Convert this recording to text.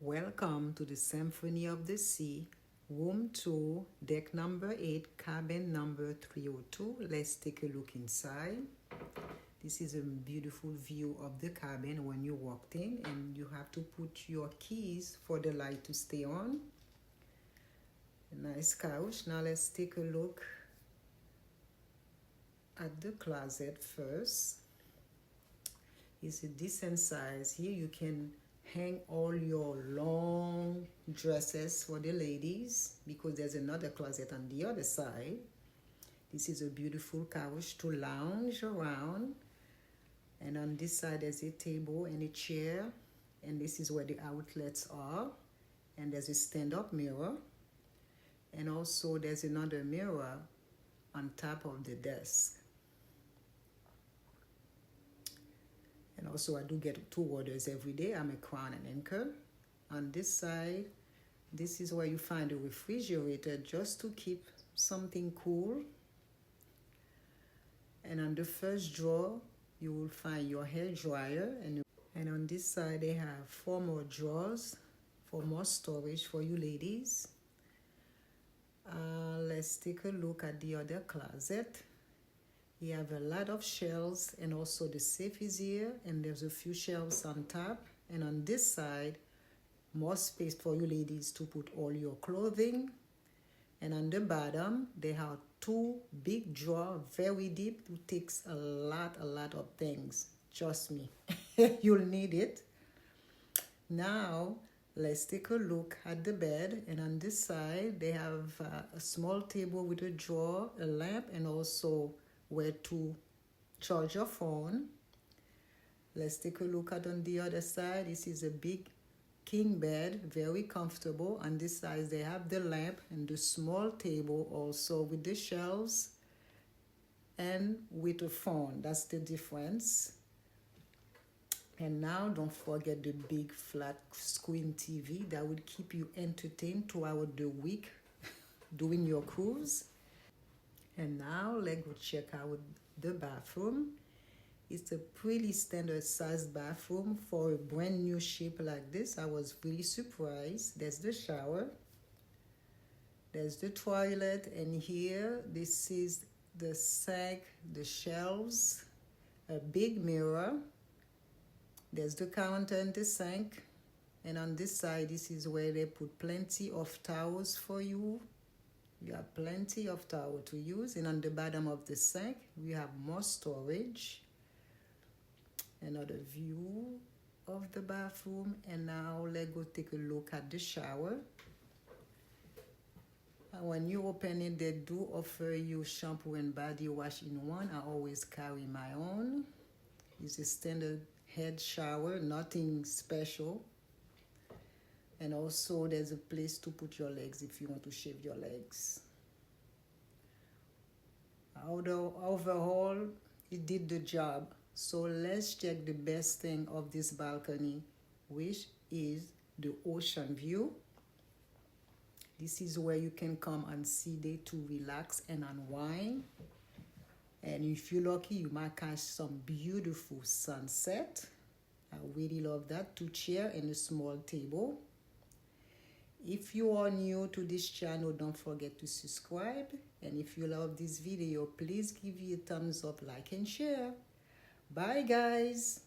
Welcome to the Symphony of the Sea, Room 2, Deck number 8, Cabin number 302. Let's take a look inside. This is a beautiful view of the cabin when you walked in, and you have to put your keys for the light to stay on. A nice couch. Now let's take a look at the closet first. It's a decent size. Here you can hang all your long dresses for the ladies because there's another closet on the other side. This is a beautiful couch to lounge around, and on this side there's a table and a chair, and this is where the outlets are, and there's a stand-up mirror, and also there's another mirror on top of the desk. And also I do get 2 orders every day. I'm a crown and anchor. On this side, this is where you find a refrigerator just to keep something cool. And on the first drawer, you will find your hair dryer. And on this side, they have 4 more drawers for more storage for you ladies. Let's take a look at the other closet. You have a lot of shelves, and also the safe is here, and there's a few shelves on top. And on this side, more space for you ladies to put all your clothing. And on the bottom, they have 2 big drawers, very deep. It takes a lot of things. Trust me, you'll need it. Now, let's take a look at the bed. And on this side, they have a small table with a drawer, a lamp, and also where to charge your phone. Let's take a look at on the other side. This is a big king bed, very comfortable. On this side they have the lamp and the small table also with the shelves and with a phone. That's the difference. And now don't forget the big flat screen TV that would keep you entertained throughout the week doing your cruise. And now let's go check out the bathroom. It's a pretty standard sized bathroom for a brand new ship like this. I was really surprised. There's the shower. There's the toilet. And here, this is the sink, the shelves, a big mirror. There's the counter and the sink. And on this side, this is where they put plenty of towels for you. You have plenty of towel to use. And on the bottom of the sink, we have more storage. Another view of the bathroom. And now let's go take a look at the shower. And when you open it, they do offer you shampoo and body wash in one. I always carry my own. It's a standard head shower, nothing special. And also there's a place to put your legs if you want to shave your legs. Overall, it did the job. So let's check the best thing of this balcony, which is the ocean view. This is where you can come and see day to relax and unwind. And if you're lucky, you might catch some beautiful sunset. I really love that. 2 chairs and a small table. If you are new to this channel, don't forget to subscribe. And if you love this video, please give it a thumbs up, like, and share. Bye, guys.